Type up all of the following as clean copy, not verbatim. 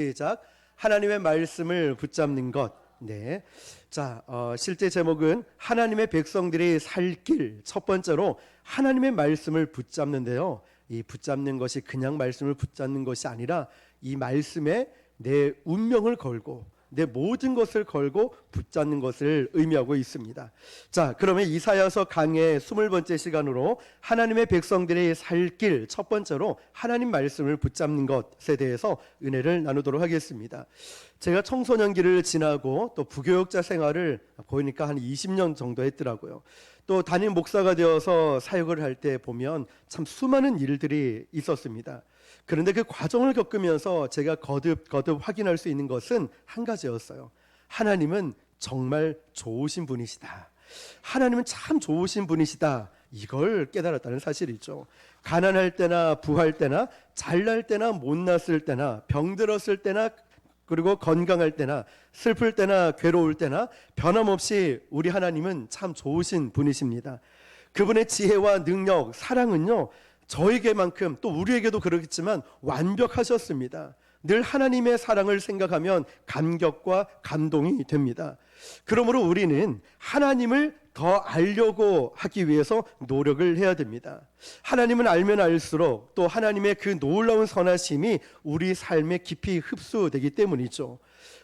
시작. 하나님의 말씀을 붙잡는 것. 네. 자, 실제 제목은 하나님의 백성들이 살 길. 첫 번째로 하나님의 말씀을 붙잡는데요. 이 붙잡는 것이 그냥 말씀을 붙잡는 것이 아니라 이 말씀에 내 운명을 걸고 내 모든 것을 걸고 붙잡는 것을 의미하고 있습니다. 자, 그러면 이사야서 강의 20번째 시간으로 하나님의 백성들이 살 길 첫 번째로 하나님 말씀을 붙잡는 것에 대해서 은혜를 나누도록 하겠습니다. 제가 청소년기를 지나고 또 부교육자 생활을 보니까 한 20년 정도 했더라고요. 또 담임 목사가 되어서 사역을 할 때 보면 참 수많은 일들이 있었습니다. 그런데 그 과정을 겪으면서 제가 거듭 확인할 수 있는 것은 한 가지였어요. 하나님은 정말 좋으신 분이시다. 하나님은 참 좋으신 분이시다. 이걸 깨달았다는 사실이죠. 가난할 때나 부할 때나 잘날 때나 못났을 때나 병들었을 때나 그리고 건강할 때나 슬플 때나 괴로울 때나 변함없이 우리 하나님은 참 좋으신 분이십니다. 그분의 지혜와 능력, 사랑은요, 저에게만큼 또 우리에게도 그렇겠지만 완벽하셨습니다. 늘 하나님의 사랑을 생각하면 감격과 감동이 됩니다. 그러므로 우리는 하나님을 더 알려고 하기 위해서 노력을 해야 됩니다. 하나님은 알면 알수록 또 하나님의 그 놀라운 선하심이 우리 삶에 깊이 흡수되기 때문이죠.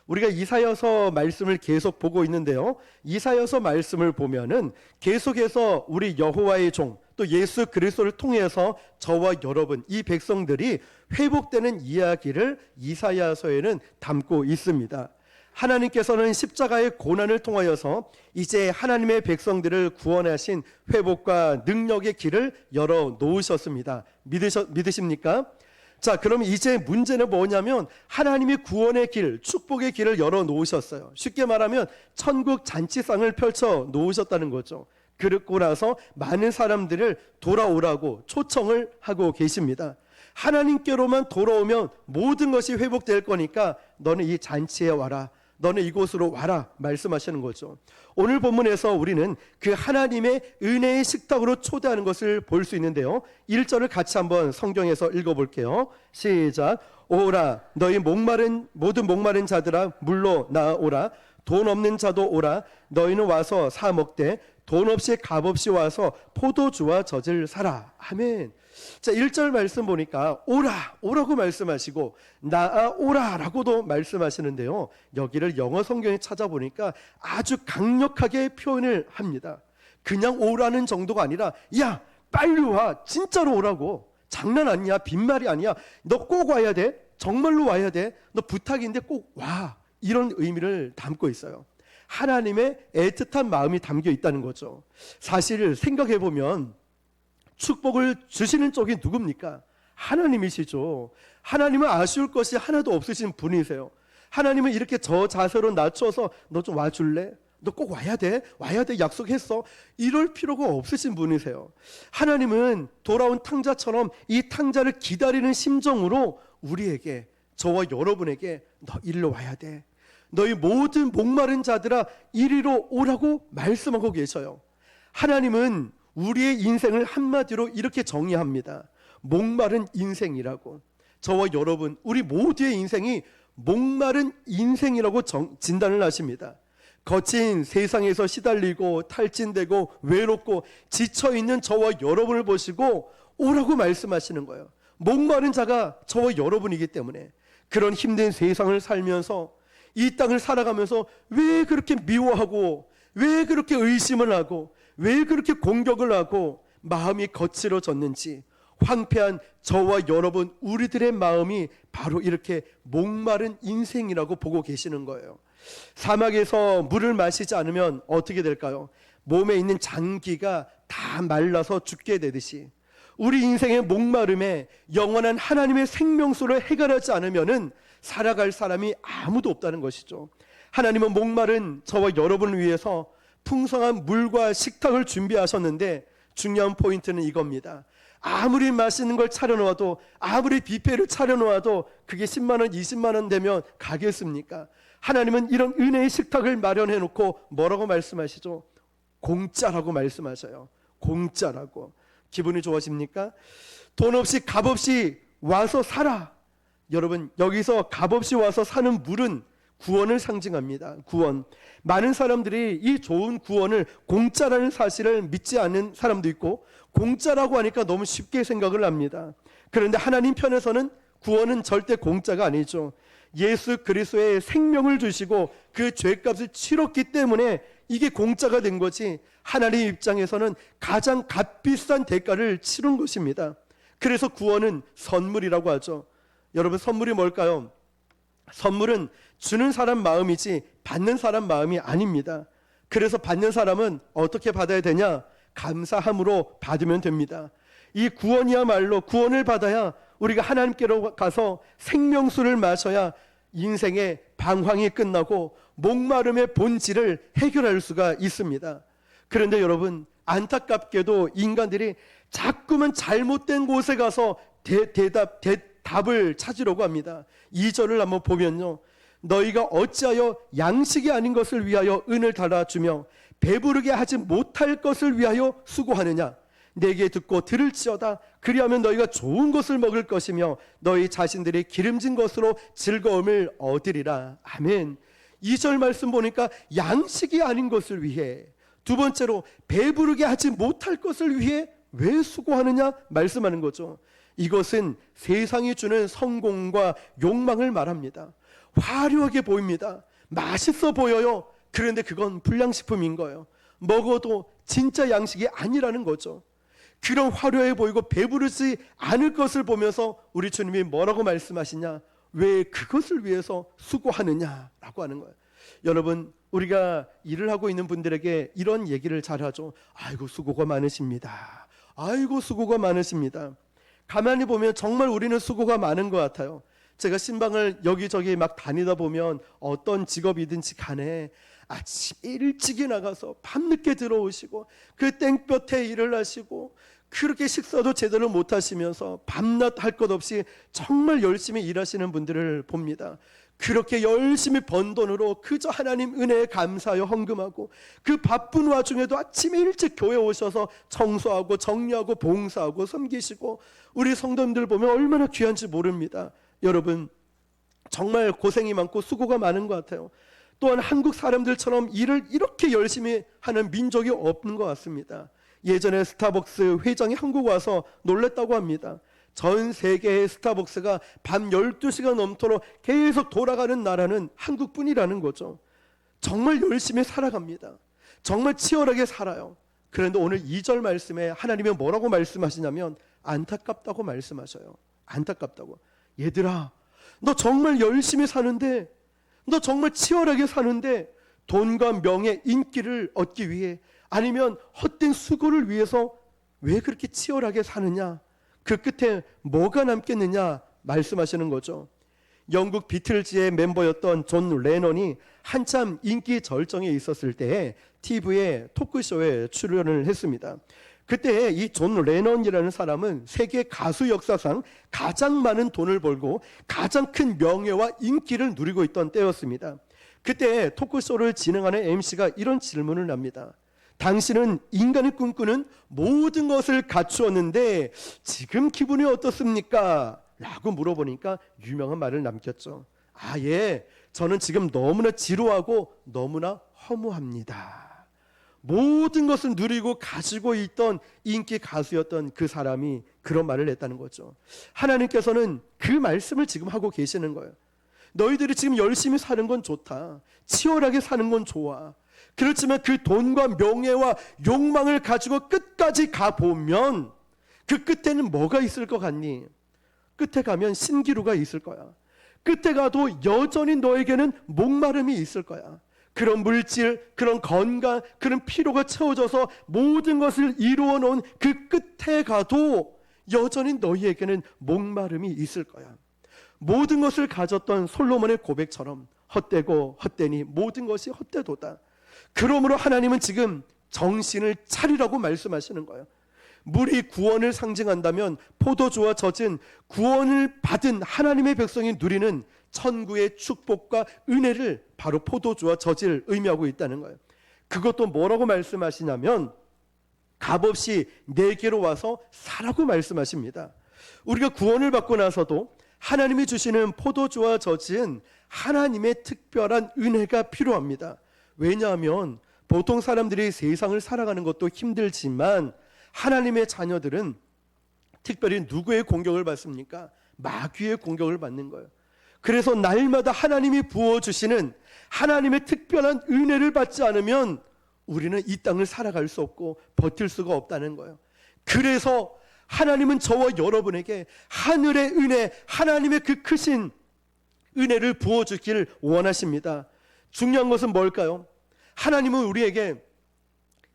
우리가 이사야서 말씀을 계속 보고 있는데요, 이사야서 말씀을 보면은 계속해서 우리 여호와의 종 또 예수 그리스도를 통해서 저와 여러분 이 백성들이 회복되는 이야기를 이사야서에는 담고 있습니다. 하나님께서는 십자가의 고난을 통하여서 이제 하나님의 백성들을 구원하신 회복과 능력의 길을 열어 놓으셨습니다. 믿으십니까? 자, 그럼 이제 문제는 뭐냐면 하나님이 구원의 길, 축복의 길을 열어 놓으셨어요. 쉽게 말하면 천국 잔치상을 펼쳐 놓으셨다는 거죠. 그러고 나서 많은 사람들을 돌아오라고 초청을 하고 계십니다. 하나님께로만 돌아오면 모든 것이 회복될 거니까 너는 이 잔치에 와라, 너는 이곳으로 와라 말씀하시는 거죠. 오늘 본문에서 우리는 그 하나님의 은혜의 식탁으로 초대하는 것을 볼 수 있는데요, 1절을 같이 한번 성경에서 읽어볼게요. 시작. 오라 너희 모든 목마른 자들아 물로 나오라. 돈 없는 자도 오라. 너희는 와서 사 먹되 돈 없이 값 없이 와서 포도주와 젖을 사라. 아멘. 자, 1절 말씀 보니까 오라고 말씀하시고 나아오라라고도 말씀하시는데요, 여기를 영어 성경에 찾아보니까 아주 강력하게 표현을 합니다. 그냥 오라는 정도가 아니라 야 빨리 와, 진짜로 오라고, 장난 아니야, 빈말이 아니야, 너 꼭 와야 돼, 정말로 와야 돼, 너 부탁인데 꼭 와, 이런 의미를 담고 있어요. 하나님의 애틋한 마음이 담겨 있다는 거죠. 사실 생각해보면 축복을 주시는 쪽이 누굽니까? 하나님이시죠. 하나님은 아쉬울 것이 하나도 없으신 분이세요. 하나님은 이렇게 저 자세로 낮춰서 너 좀 와줄래? 너 꼭 와야 돼 약속했어, 이럴 필요가 없으신 분이세요. 하나님은 돌아온 탕자처럼 이 탕자를 기다리는 심정으로 우리에게, 저와 여러분에게 너 일로 와야 돼, 너희 모든 목마른 자들아 이리로 오라고 말씀하고 계셔요. 하나님은 우리의 인생을 한마디로 이렇게 정의합니다. 목마른 인생이라고. 저와 여러분, 우리 모두의 인생이 목마른 인생이라고 진단을 하십니다. 거친 세상에서 시달리고 탈진되고 외롭고 지쳐있는 저와 여러분을 보시고 오라고 말씀하시는 거예요. 목마른 자가 저와 여러분이기 때문에. 그런 힘든 세상을 살면서, 이 땅을 살아가면서 왜 그렇게 미워하고, 왜 그렇게 의심을 하고, 왜 그렇게 공격을 하고 마음이 거칠어졌는지, 황폐한 저와 여러분 우리들의 마음이 바로 이렇게 목마른 인생이라고 보고 계시는 거예요. 사막에서 물을 마시지 않으면 어떻게 될까요? 몸에 있는 장기가 다 말라서 죽게 되듯이 우리 인생의 목마름에 영원한 하나님의 생명수를 해결하지 않으면은 살아갈 사람이 아무도 없다는 것이죠. 하나님은 목마른 저와 여러분을 위해서 풍성한 물과 식탁을 준비하셨는데 중요한 포인트는 이겁니다. 아무리 맛있는 걸 차려놓아도, 아무리 뷔페를 차려놓아도 그게 10만 원, 20만 원 되면 가겠습니까? 하나님은 이런 은혜의 식탁을 마련해놓고 뭐라고 말씀하시죠? 공짜라고 말씀하셔요. 공짜라고. 기분이 좋아집니까? 돈 없이 값 없이 와서 살아. 여러분, 여기서 값없이 와서 사는 물은 구원을 상징합니다. 구원. 많은 사람들이 이 좋은 구원을 공짜라는 사실을 믿지 않는 사람도 있고, 공짜라고 하니까 너무 쉽게 생각을 합니다. 그런데 하나님 편에서는 구원은 절대 공짜가 아니죠. 예수 그리스도의 생명을 주시고 그 죄값을 치렀기 때문에 이게 공짜가 된 거지, 하나님 입장에서는 가장 값비싼 대가를 치른 것입니다. 그래서 구원은 선물이라고 하죠. 여러분, 선물이 뭘까요? 선물은 주는 사람 마음이지 받는 사람 마음이 아닙니다. 그래서 받는 사람은 어떻게 받아야 되냐? 감사함으로 받으면 됩니다. 이 구원이야말로, 구원을 받아야 우리가 하나님께로 가서 생명수를 마셔야 인생의 방황이 끝나고 목마름의 본질을 해결할 수가 있습니다. 그런데 여러분, 안타깝게도 인간들이 자꾸만 잘못된 곳에 가서 답을 찾으려고 합니다. 2절을 한번 보면요, 너희가 어찌하여 양식이 아닌 것을 위하여 은을 달아주며 배부르게 하지 못할 것을 위하여 수고하느냐? 내게 듣고 들을지어다. 그리하면 너희가 좋은 것을 먹을 것이며 너희 자신들이 기름진 것으로 즐거움을 얻으리라. 아멘. 2절 말씀 보니까 양식이 아닌 것을 위해, 두 번째로 배부르게 하지 못할 것을 위해 왜 수고하느냐 말씀하는 거죠. 이것은 세상이 주는 성공과 욕망을 말합니다. 화려하게 보입니다. 맛있어 보여요. 그런데 그건 불량식품인 거예요. 먹어도 진짜 양식이 아니라는 거죠. 그런 화려해 보이고 배부르지 않을 것을 보면서 우리 주님이 뭐라고 말씀하시냐? 왜 그것을 위해서 수고하느냐라고 하는 거예요. 여러분, 우리가 일을 하고 있는 분들에게 이런 얘기를 잘하죠. 아이고, 수고가 많으십니다. 아이고, 수고가 많으십니다. 가만히 보면 정말 우리는 수고가 많은 것 같아요. 제가 신방을 여기저기 막 다니다 보면 어떤 직업이든지 간에 아침 일찍이 나가서 밤늦게 들어오시고 그 땡볕에 일을 하시고 그렇게 식사도 제대로 못 하시면서 밤낮 할 것 없이 정말 열심히 일하시는 분들을 봅니다. 그렇게 열심히 번 돈으로 그저 하나님 은혜에 감사하여 헌금하고, 그 바쁜 와중에도 아침에 일찍 교회 오셔서 청소하고 정리하고 봉사하고 섬기시고, 우리 성도님들 보면 얼마나 귀한지 모릅니다. 여러분, 정말 고생이 많고 수고가 많은 것 같아요. 또한 한국 사람들처럼 일을 이렇게 열심히 하는 민족이 없는 것 같습니다. 예전에 스타벅스 회장이 한국 와서 놀랬다고 합니다. 전 세계의 스타벅스가 밤 12시가 넘도록 계속 돌아가는 나라는 한국뿐이라는 거죠. 정말 열심히 살아갑니다. 정말 치열하게 살아요. 그런데 오늘 2절 말씀에 하나님이 뭐라고 말씀하시냐면 안타깝다고 말씀하셔요. 안타깝다고. 얘들아, 너 정말 열심히 사는데, 너 정말 치열하게 사는데 돈과 명예, 인기를 얻기 위해, 아니면 헛된 수고를 위해서 왜 그렇게 치열하게 사느냐? 그 끝에 뭐가 남겠느냐 말씀하시는 거죠. 영국 비틀즈의 멤버였던 존 레넌이 한참 인기 절정에 있었을 때에 TV의 토크쇼에 출연을 했습니다. 그때 이 존 레넌이라는 사람은 세계 가수 역사상 가장 많은 돈을 벌고 가장 큰 명예와 인기를 누리고 있던 때였습니다. 그때 토크쇼를 진행하는 MC가 이런 질문을 합니다. 당신은 인간이 꿈꾸는 모든 것을 갖추었는데 지금 기분이 어떻습니까? 라고 물어보니까 유명한 말을 남겼죠. 아, 예, 저는 지금 너무나 지루하고 너무나 허무합니다. 모든 것을 누리고 가지고 있던 인기 가수였던 그 사람이 그런 말을 했다는 거죠. 하나님께서는 그 말씀을 지금 하고 계시는 거예요. 너희들이 지금 열심히 사는 건 좋다. 치열하게 사는 건 좋아. 그렇지만 그 돈과 명예와 욕망을 가지고 끝까지 가보면 그 끝에는 뭐가 있을 것 같니? 끝에 가면 신기루가 있을 거야. 끝에 가도 여전히 너에게는 목마름이 있을 거야. 그런 물질, 그런 건강, 그런 피로가 채워져서 모든 것을 이루어 놓은 그 끝에 가도 여전히 너희에게는 목마름이 있을 거야. 모든 것을 가졌던 솔로몬의 고백처럼 헛되고 헛되니 모든 것이 헛되도다. 그러므로 하나님은 지금 정신을 차리라고 말씀하시는 거예요. 물이 구원을 상징한다면 포도주와 젖은 구원을 받은 하나님의 백성이 누리는 천국의 축복과 은혜를 바로 포도주와 젖을 의미하고 있다는 거예요. 그것도 뭐라고 말씀하시냐면 값없이 내게로 와서 사라고 말씀하십니다. 우리가 구원을 받고 나서도 하나님이 주시는 포도주와 젖은 하나님의 특별한 은혜가 필요합니다. 왜냐하면 보통 사람들이 세상을 살아가는 것도 힘들지만 하나님의 자녀들은 특별히 누구의 공격을 받습니까? 마귀의 공격을 받는 거예요. 그래서 날마다 하나님이 부어주시는 하나님의 특별한 은혜를 받지 않으면 우리는 이 땅을 살아갈 수 없고 버틸 수가 없다는 거예요. 그래서 하나님은 저와 여러분에게 하늘의 은혜, 하나님의 그 크신 은혜를 부어주길 원하십니다. 중요한 것은 뭘까요? 하나님은 우리에게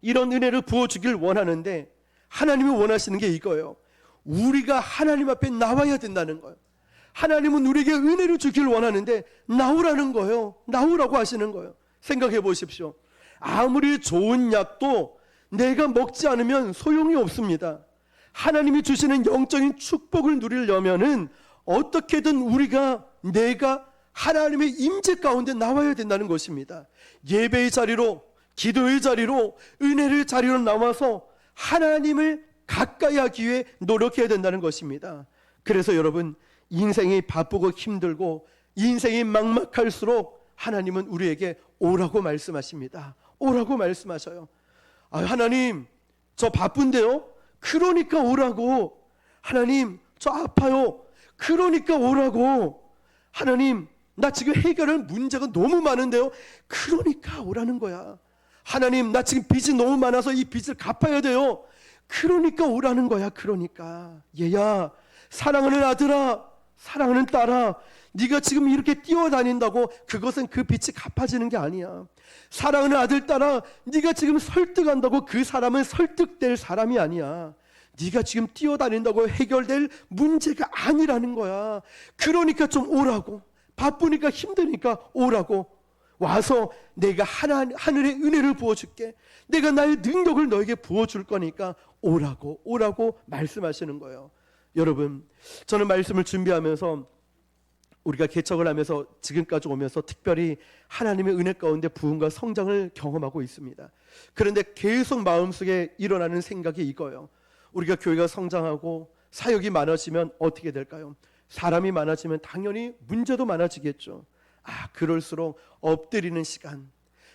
이런 은혜를 부어주길 원하는데 하나님이 원하시는 게 이거예요. 우리가 하나님 앞에 나와야 된다는 거예요. 하나님은 우리에게 은혜를 주길 원하는데 나오라는 거예요. 나오라고 하시는 거예요. 생각해 보십시오. 아무리 좋은 약도 내가 먹지 않으면 소용이 없습니다. 하나님이 주시는 영적인 축복을 누리려면은 어떻게든 내가 하나님의 임재 가운데 나와야 된다는 것입니다. 예배의 자리로, 기도의 자리로, 은혜의 자리로 나와서 하나님을 가까이 하기 위해 노력해야 된다는 것입니다. 그래서 여러분, 인생이 바쁘고 힘들고 인생이 막막할수록 하나님은 우리에게 오라고 말씀하십니다. 오라고 말씀하셔요. 하나님, 저 바쁜데요? 그러니까 오라고. 하나님, 저 아파요. 그러니까 오라고. 하나님, 나 지금 해결할 문제가 너무 많은데요? 그러니까 오라는 거야. 하나님, 나 지금 빚이 너무 많아서 이 빚을 갚아야 돼요. 그러니까 오라는 거야. 그러니까. 얘야, 사랑하는 아들아, 사랑하는 딸아, 네가 지금 이렇게 뛰어다닌다고 그것은 그 빚이 갚아지는 게 아니야. 사랑하는 아들, 딸아, 네가 지금 설득한다고 그 사람은 설득될 사람이 아니야. 네가 지금 뛰어다닌다고 해결될 문제가 아니라는 거야. 그러니까 좀 오라고. 바쁘니까 힘드니까 오라고. 와서 내가 하늘의 은혜를 부어줄게. 내가 나의 능력을 너에게 부어줄 거니까 오라고 말씀하시는 거예요. 여러분, 저는 말씀을 준비하면서 우리가 개척을 하면서 지금까지 오면서 특별히 하나님의 은혜 가운데 부흥과 성장을 경험하고 있습니다. 그런데 계속 마음속에 일어나는 생각이 이거예요. 우리가 교회가 성장하고 사역이 많아지면 어떻게 될까요? 사람이 많아지면 당연히 문제도 많아지겠죠. 그럴수록 엎드리는 시간,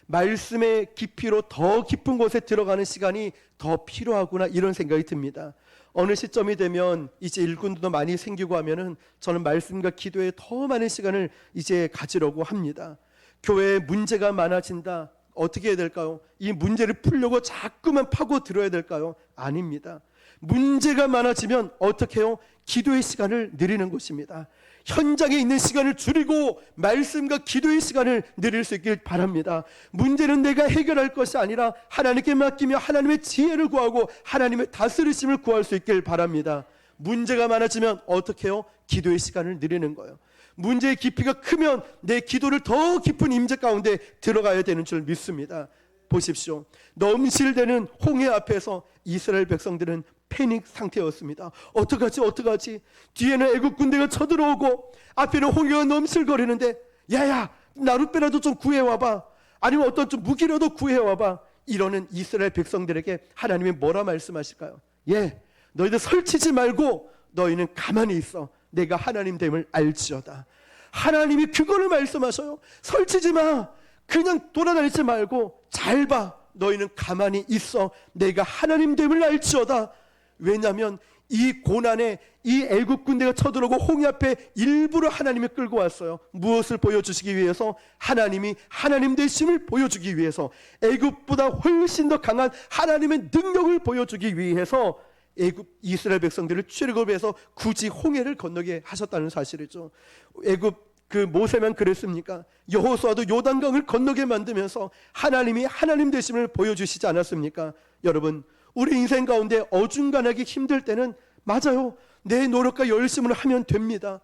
말씀의 깊이로 더 깊은 곳에 들어가는 시간이 더 필요하구나, 이런 생각이 듭니다. 어느 시점이 되면 이제 일꾼도 많이 생기고 하면은 저는 말씀과 기도에 더 많은 시간을 이제 가지려고 합니다. 교회에 문제가 많아진다. 어떻게 해야 될까요? 이 문제를 풀려고 자꾸만 파고 들어야 될까요? 아닙니다. 문제가 많아지면 어떻게 해요? 기도의 시간을 늘리는 것입니다. 현장에 있는 시간을 줄이고 말씀과 기도의 시간을 늘릴 수 있길 바랍니다. 문제는 내가 해결할 것이 아니라 하나님께 맡기며 하나님의 지혜를 구하고 하나님의 다스리심을 구할 수 있길 바랍니다. 문제가 많아지면 어떻게 해요? 기도의 시간을 늘리는 거예요. 문제의 깊이가 크면 내 기도를 더 깊은 임재 가운데 들어가야 되는 줄 믿습니다. 보십시오. 넘실대는 홍해 앞에서 이스라엘 백성들은 패닉 상태였습니다. 어떡하지? 뒤에는 애국 군대가 쳐들어오고 앞에는 홍해가 넘실거리는데, 야야, 나룻배라도 좀 구해와봐. 아니면 어떤 좀 무기라도 구해와봐. 이러는 이스라엘 백성들에게 하나님이 뭐라 말씀하실까요? 너희들 설치지 말고 너희는 가만히 있어. 내가 하나님 됨을 알지어다. 하나님이 그거를 말씀하셔요. 설치지 마. 그냥 돌아다니지 말고 잘 봐. 너희는 가만히 있어. 내가 하나님 됨을 알지어다. 왜냐하면 이 고난에 이 애국 군대가 쳐들어오고 홍해 앞에 일부러 하나님이 끌고 왔어요. 무엇을 보여주시기 위해서? 하나님이 하나님 되심을 보여주기 위해서, 애국보다 훨씬 더 강한 하나님의 능력을 보여주기 위해서 이스라엘 백성들을 출애굽해서 굳이 홍해를 건너게 하셨다는 사실이죠. 애굽 모세만 그랬습니까? 여호수아도 요단강을 건너게 만들면서 하나님이 하나님 되심을 보여주시지 않았습니까? 여러분, 우리 인생 가운데 어중간하게 힘들 때는 맞아요. 내 노력과 열심으로 하면 됩니다.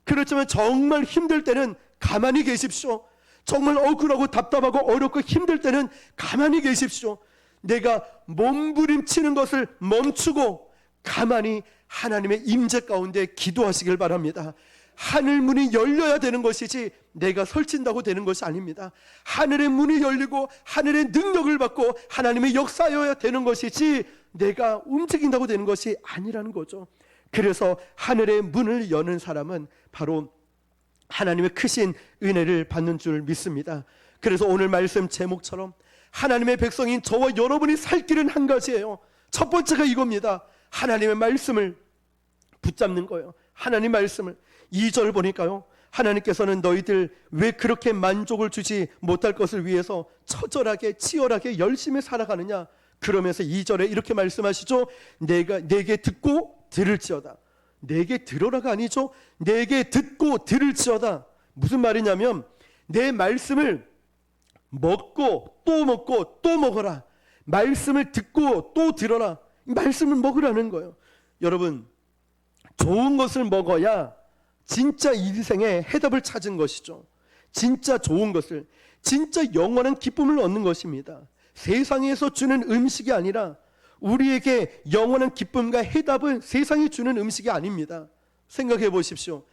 그렇지만 정말 힘들 때는 가만히 계십시오. 정말 억울하고 답답하고 어렵고 힘들 때는 가만히 계십시오. 내가 몸부림치는 것을 멈추고 가만히 하나님의 임재 가운데 기도하시길 바랍니다. 하늘 문이 열려야 되는 것이지 내가 설친다고 되는 것이 아닙니다. 하늘의 문이 열리고 하늘의 능력을 받고 하나님의 역사여야 되는 것이지 내가 움직인다고 되는 것이 아니라는 거죠. 그래서 하늘의 문을 여는 사람은 바로 하나님의 크신 은혜를 받는 줄 믿습니다. 그래서 오늘 말씀 제목처럼 하나님의 백성인 저와 여러분이 살 길은 한 가지예요. 첫 번째가 이겁니다. 하나님의 말씀을 붙잡는 거예요. 하나님 말씀을. 2절 보니까요, 하나님께서는 너희들 왜 그렇게 만족을 주지 못할 것을 위해서 처절하게 치열하게 열심히 살아가느냐. 그러면서 2절에 이렇게 말씀하시죠. 내게 듣고 들을지어다. 내게 들어라가 아니죠. 내게 듣고 들을지어다. 무슨 말이냐면 내 말씀을 먹고 또 먹어라. 말씀을 듣고 또 들어라. 말씀을 먹으라는 거예요. 여러분, 좋은 것을 먹어야 진짜 인생의 해답을 찾은 것이죠. 진짜 좋은 것을, 진짜 영원한 기쁨을 얻는 것입니다. 세상에서 주는 음식이 아니라 우리에게 영원한 기쁨과 해답은 세상이 주는 음식이 아닙니다. 생각해 보십시오.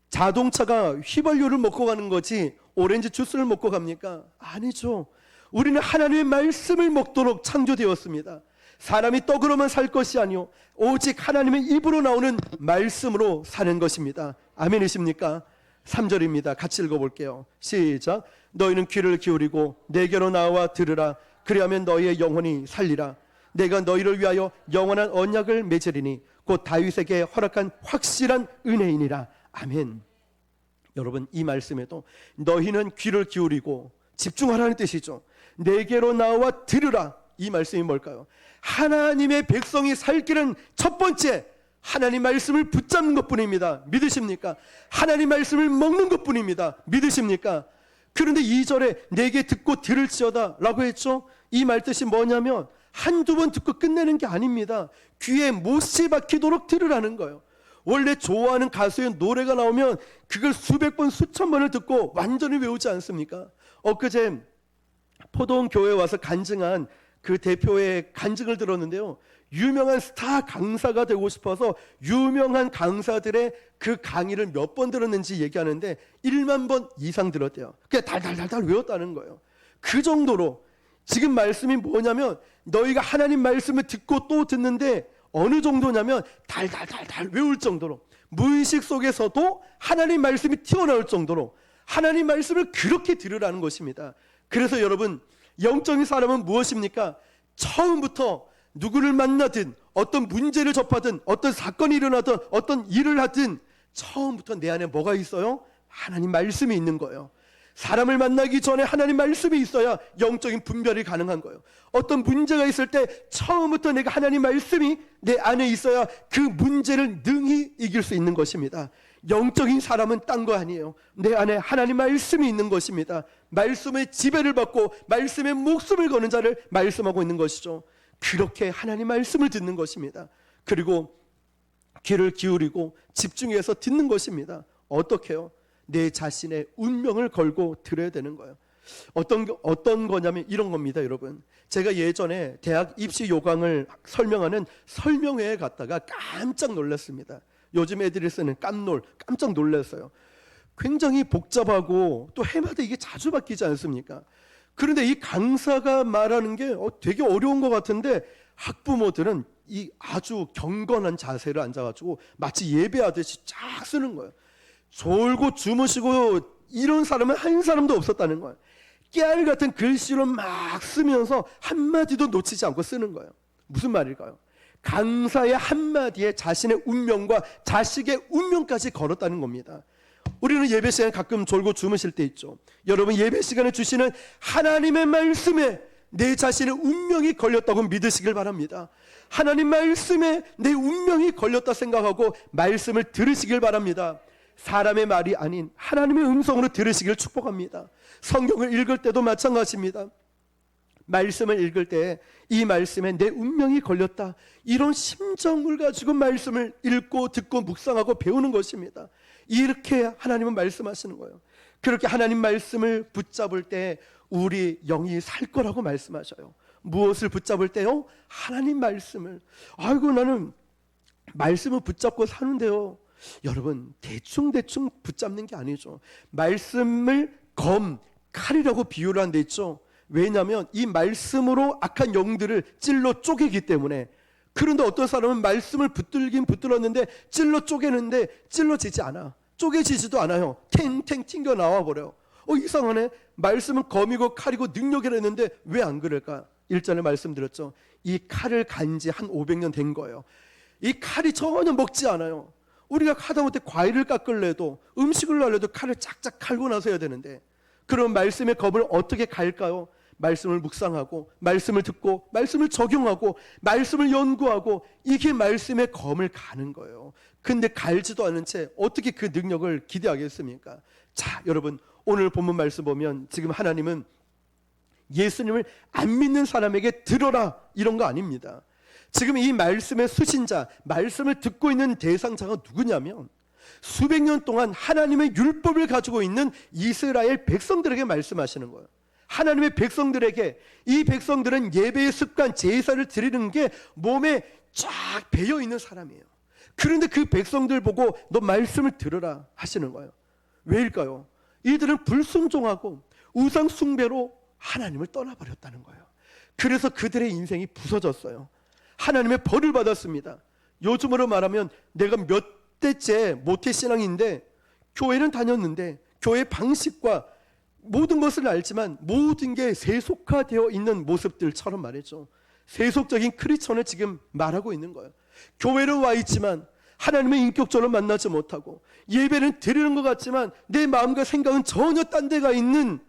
자동차가 휘발유를 먹고 가는 거지 오렌지 주스를 먹고 갑니까? 아니죠. 우리는 하나님의 말씀을 먹도록 창조되었습니다. 사람이 떡으로만 살 것이 아니요 오직 하나님의 입으로 나오는 말씀으로 사는 것입니다. 아멘이십니까? 3절입니다. 같이 읽어볼게요. 시작. 너희는 귀를 기울이고 내게로 나와 들으라. 그리하면 너희의 영혼이 살리라. 내가 너희를 위하여 영원한 언약을 맺으리니 곧 다윗에게 허락한 확실한 은혜이니라. 아멘. 여러분, 이 말씀에도 너희는 귀를 기울이고 집중하라는 뜻이죠. 내게로 나와 들으라. 이 말씀이 뭘까요? 하나님의 백성이 살 길은 첫 번째 하나님 말씀을 붙잡는 것뿐입니다. 믿으십니까? 하나님 말씀을 먹는 것뿐입니다. 믿으십니까? 그런데 2절에 내게 듣고 들을지어다 라고 했죠. 이 말 뜻이 뭐냐면 한두 번 듣고 끝내는 게 아닙니다. 귀에 못이 박히도록 들으라는 거예요. 원래 좋아하는 가수의 노래가 나오면 그걸 수백 번 수천 번을 듣고 완전히 외우지 않습니까? 엊그제 포도원 교회에 와서 간증한 그 대표의 간증을 들었는데요, 유명한 스타 강사가 되고 싶어서 유명한 강사들의 그 강의를 몇 번 들었는지 얘기하는데 1만 번 이상 들었대요. 그냥 달달달달 외웠다는 거예요. 그 정도로 지금 말씀이 뭐냐면 너희가 하나님 말씀을 듣고 또 듣는데 어느 정도냐면 달달달달 외울 정도로, 무의식 속에서도 하나님 말씀이 튀어나올 정도로 하나님 말씀을 그렇게 들으라는 것입니다. 그래서 여러분, 영적인 사람은 무엇입니까? 처음부터 누구를 만나든 어떤 문제를 접하든 어떤 사건이 일어나든 어떤 일을 하든 처음부터 내 안에 뭐가 있어요? 하나님 말씀이 있는 거예요. 사람을 만나기 전에 하나님 말씀이 있어야 영적인 분별이 가능한 거예요. 어떤 문제가 있을 때 처음부터 내가 하나님 말씀이 내 안에 있어야 그 문제를 능히 이길 수 있는 것입니다. 영적인 사람은 딴 거 아니에요. 내 안에 하나님 말씀이 있는 것입니다. 말씀의 지배를 받고 말씀의 목숨을 거는 자를 말씀하고 있는 것이죠. 그렇게 하나님 말씀을 듣는 것입니다. 그리고 귀를 기울이고 집중해서 듣는 것입니다. 어떻게요? 내 자신의 운명을 걸고 들어야 되는 거예요. 어떤 거냐면 이런 겁니다, 여러분. 제가 예전에 대학 입시 요강을 설명하는 설명회에 갔다가 깜짝 놀랐습니다. 요즘 애들이 쓰는 깜짝 놀랐어요. 굉장히 복잡하고 또 해마다 이게 자주 바뀌지 않습니까? 그런데 이 강사가 말하는 게 되게 어려운 것 같은데 학부모들은 이 아주 경건한 자세를 앉아가지고 마치 예배하듯이 쫙 쓰는 거예요. 졸고 주무시고 이런 사람은 한 사람도 없었다는 거예요. 깨알 같은 글씨로 막 쓰면서 한마디도 놓치지 않고 쓰는 거예요. 무슨 말일까요? 강사의 한마디에 자신의 운명과 자식의 운명까지 걸었다는 겁니다. 우리는 예배 시간에 가끔 졸고 주무실 때 있죠. 여러분, 예배 시간에 주시는 하나님의 말씀에 내 자신의 운명이 걸렸다고 믿으시길 바랍니다. 하나님 말씀에 내 운명이 걸렸다 생각하고 말씀을 들으시길 바랍니다. 사람의 말이 아닌 하나님의 음성으로 들으시길 축복합니다. 성경을 읽을 때도 마찬가지입니다. 말씀을 읽을 때 이 말씀에 내 운명이 걸렸다, 이런 심정을 가지고 말씀을 읽고 듣고 묵상하고 배우는 것입니다. 이렇게 하나님은 말씀하시는 거예요. 그렇게 하나님 말씀을 붙잡을 때 우리 영이 살 거라고 말씀하셔요. 무엇을 붙잡을 때요? 하나님 말씀을. 아이고, 나는 말씀을 붙잡고 사는데요. 여러분, 대충 붙잡는 게 아니죠. 말씀을 칼이라고 비유를 한 데 있죠. 왜냐하면 이 말씀으로 악한 영들을 찔러 쪼개기 때문에 그런데 어떤 사람은 말씀을 붙들긴 붙들었는데 찔러 쪼개는데 찔러지지 않아. 쪼개지지도 않아요. 탱탱 튕겨 나와 버려요. 이상하네. 말씀은 검이고 칼이고 능력이라 했는데 왜 안 그럴까? 1절에 말씀드렸죠. 이 칼을 간 지 한 500년 된 거예요. 이 칼이 전혀 먹지 않아요. 우리가 하다못해 과일을 깎을래도 음식을 하려도 칼을 짝짝 갈고 나서 해야 되는데, 그럼 말씀의 검을 어떻게 갈까요? 말씀을 묵상하고 말씀을 듣고 말씀을 적용하고 말씀을 연구하고, 이게 말씀의 검을 가는 거예요. 근데 갈지도 않은 채 어떻게 그 능력을 기대하겠습니까? 자, 여러분, 오늘 본문 말씀 보면 지금 하나님은 예수님을 안 믿는 사람에게 들어라 이런 거 아닙니다. 지금 이 말씀의 수신자, 말씀을 듣고 있는 대상자가 누구냐면 수백 년 동안 하나님의 율법을 가지고 있는 이스라엘 백성들에게 말씀하시는 거예요. 하나님의 백성들에게, 이 백성들은 예배의 습관, 제사를 드리는 게 몸에 쫙 배어 있는 사람이에요. 그런데 그 백성들 보고 너 말씀을 들으라 하시는 거예요. 왜일까요? 이들은 불순종하고 우상 숭배로 하나님을 떠나버렸다는 거예요. 그래서 그들의 인생이 부서졌어요. 하나님의 벌을 받았습니다. 요즘으로 말하면 내가 몇 대째 모태신앙인데 교회는 다녔는데 교회 방식과 모든 것을 알지만 모든 게 세속화되어 있는 모습들처럼 말이죠. 세속적인 크리스천을 지금 말하고 있는 거예요. 교회는 와 있지만 하나님의 인격적으로 만나지 못하고, 예배는 드리는 것 같지만 내 마음과 생각은 전혀 딴 데가 있는,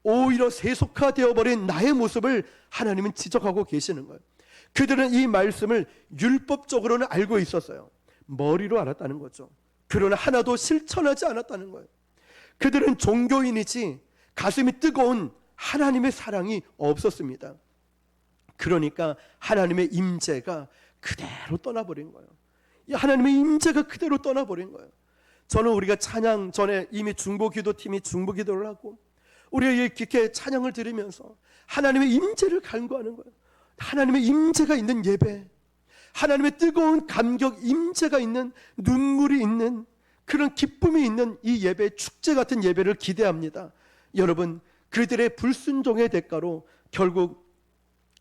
오히려 세속화되어 버린 나의 모습을 하나님은 지적하고 계시는 거예요. 그들은 이 말씀을 율법적으로는 알고 있었어요. 머리로 알았다는 거죠. 그러나 하나도 실천하지 않았다는 거예요. 그들은 종교인이지 가슴이 뜨거운 하나님의 사랑이 없었습니다. 그러니까 하나님의 임재가 그대로 떠나버린 거예요. 이 하나님의 임재가 그대로 떠나버린 거예요. 저는 우리가 찬양 전에 이미 중보기도팀이 중보기도를 하고 우리가 이렇게 찬양을 드리면서 하나님의 임재를 간구하는 거예요. 하나님의 임재가 있는 예배, 하나님의 뜨거운 감격, 임재가 있는, 눈물이 있는, 그런 기쁨이 있는 이 예배, 축제 같은 예배를 기대합니다. 여러분, 그들의 불순종의 대가로 결국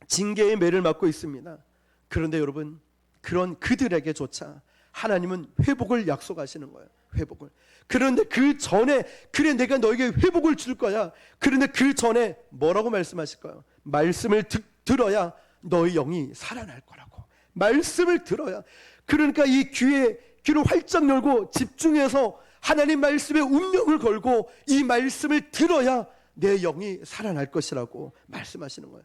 징계의 매를 맞고 있습니다. 그런데 여러분, 그런 그들에게조차 하나님은 회복을 약속하시는 거예요. 회복을. 그런데 그 전에, 그래 내가 너에게 회복을 줄 거야. 그런데 그 전에 뭐라고 말씀하실까요? 말씀을 들어야 너의 영이 살아날 거라고. 말씀을 들어야. 그러니까 이 귀를 활짝 열고 집중해서 하나님 말씀의 운명을 걸고 이 말씀을 들어야 내 영이 살아날 것이라고 말씀하시는 거예요.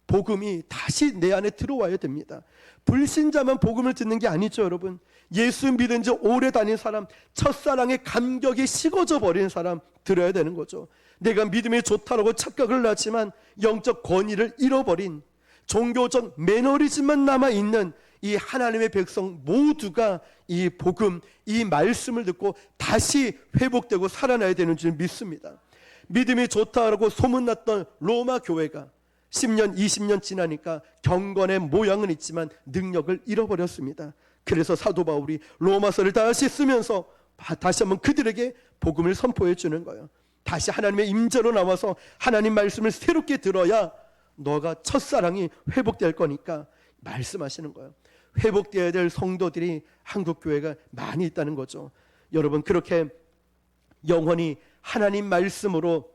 복음이 다시 내 안에 들어와야 됩니다. 불신자만 복음을 듣는 게 아니죠, 여러분. 예수 믿은 지 오래 다닌 사람, 첫사랑의 감격이 식어져 버린 사람 들어야 되는 거죠. 내가 믿음이 좋다라고 착각을 하지만 영적 권위를 잃어버린, 종교적 매너리즘만 남아있는 이 하나님의 백성 모두가 이 복음, 이 말씀을 듣고 다시 회복되고 살아나야 되는 줄 믿습니다. 믿음이 좋다라고 소문났던 로마 교회가 10년, 20년 지나니까 경건의 모양은 있지만 능력을 잃어버렸습니다. 그래서 사도 바울이 로마서를 다시 쓰면서 다시 한번 그들에게 복음을 선포해 주는 거예요. 다시 하나님의 임재로 나와서 하나님 말씀을 새롭게 들어야 너가 첫사랑이 회복될 거니까 말씀하시는 거예요. 회복되어야 될 성도들이 한국교회가 많이 있다는 거죠. 여러분, 그렇게 영원히 하나님 말씀으로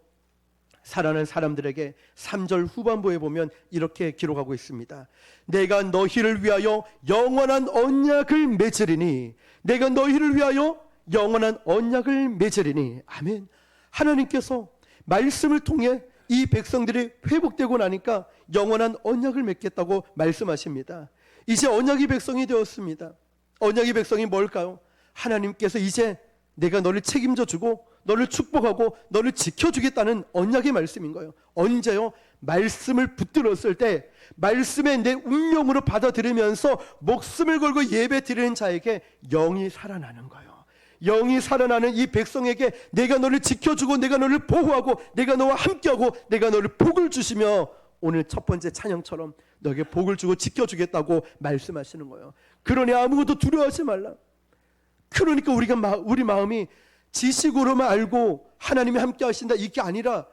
살아가는 사람들에게 3절 후반부에 보면 이렇게 기록하고 있습니다. 내가 너희를 위하여 영원한 언약을 맺으리니, 내가 너희를 위하여 영원한 언약을 맺으리니. 아멘. 하나님께서 말씀을 통해 이 백성들이 회복되고 나니까 영원한 언약을 맺겠다고 말씀하십니다. 이제 언약의 백성이 되었습니다. 언약의 백성이 뭘까요? 하나님께서 이제 내가 너를 책임져 주고 너를 축복하고 너를 지켜주겠다는 언약의 말씀인 거예요. 언제요? 말씀을 붙들었을 때, 말씀의 내 운명으로 받아들이면서 목숨을 걸고 예배 드리는 자에게 영이 살아나는 거예요. 영이 살아나는 이 백성에게 내가 너를 지켜주고 내가 너를 보호하고 내가 너와 함께하고 내가 너를 복을 주시며, 오늘 첫 번째 찬양처럼 너에게 복을 주고 지켜주겠다고 말씀하시는 거예요. 그러니 아무것도 두려워하지 말라. 그러니까 우리 마음이 지식으로만 알고 하나님이 함께 하신다 이게 아니라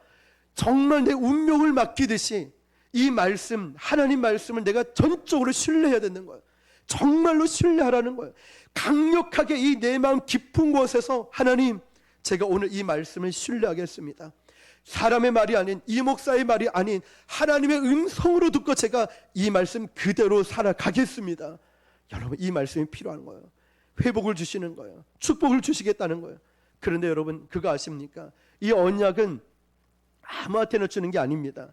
정말 내 운명을 맡기듯이 이 말씀, 하나님 말씀을 내가 전적으로 신뢰해야 되는 거예요. 정말로 신뢰하라는 거예요. 강력하게 이 내 마음 깊은 곳에서 하나님, 제가 오늘 이 말씀을 신뢰하겠습니다. 사람의 말이 아닌, 이 목사의 말이 아닌 하나님의 음성으로 듣고 제가 이 말씀 그대로 살아가겠습니다. 여러분, 이 말씀이 필요한 거예요. 회복을 주시는 거예요. 축복을 주시겠다는 거예요. 그런데 여러분, 그거 아십니까? 이 언약은 아무한테나 주는 게 아닙니다.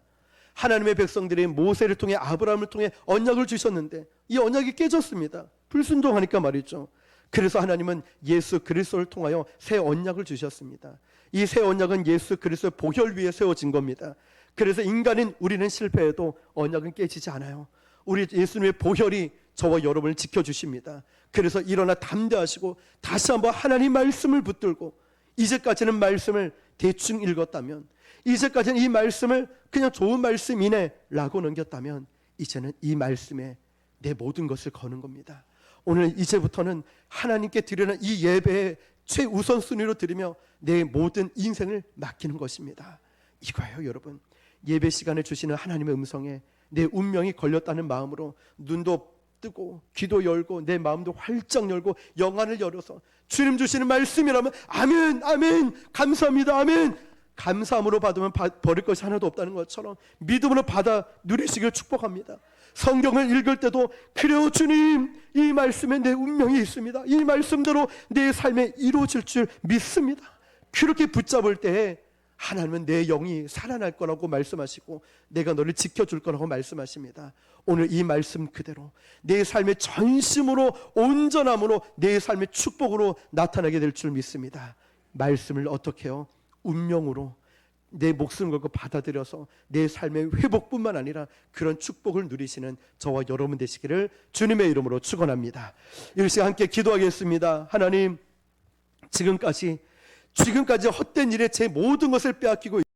하나님의 백성들이 모세를 통해, 아브라함을 통해 언약을 주셨는데 이 언약이 깨졌습니다. 불순종하니까 말이죠. 그래서 하나님은 예수 그리스도를 통하여 새 언약을 주셨습니다. 이 새 언약은 예수 그리스도의 보혈 위에 세워진 겁니다. 그래서 인간인 우리는 실패해도 언약은 깨지지 않아요. 우리 예수님의 보혈이 저와 여러분을 지켜주십니다. 그래서 일어나 담대하시고 다시 한번 하나님 말씀을 붙들고, 이제까지는 말씀을 대충 읽었다면, 이제까지는 이 말씀을 그냥 좋은 말씀이네 라고 넘겼다면, 이제는 이 말씀에 내 모든 것을 거는 겁니다. 오늘 이제부터는 하나님께 드리는 이 예배의 최우선순위로 드리며 내 모든 인생을 맡기는 것입니다. 이거예요, 여러분. 예배 시간에 주시는 하나님의 음성에 내 운명이 걸렸다는 마음으로 눈도 뜨고 귀도 열고 내 마음도 활짝 열고 영안을 열어서 주님 주시는 말씀이라면 아멘, 아멘, 감사합니다, 아멘, 감사함으로 받으면 버릴 것이 하나도 없다는 것처럼 믿음으로 받아 누리시길 축복합니다. 성경을 읽을 때도 그래요 주님, 이 말씀에 내 운명이 있습니다. 이 말씀대로 내 삶에 이루어질 줄 믿습니다. 그렇게 붙잡을 때에 하나님은 내 영이 살아날 거라고 말씀하시고 내가 너를 지켜줄 거라고 말씀하십니다. 오늘 이 말씀 그대로 내 삶의 전심으로, 온전함으로, 내 삶의 축복으로 나타나게 될 줄 믿습니다. 말씀을 어떻게 해요? 운명으로 내 목숨을 걸고 받아들여서 내 삶의 회복뿐만 아니라 그런 축복을 누리시는 저와 여러분 되시기를 주님의 이름으로 축원합니다. 이 시간 함께 기도하겠습니다. 하나님, 지금까지 헛된 일에 제 모든 것을 빼앗기고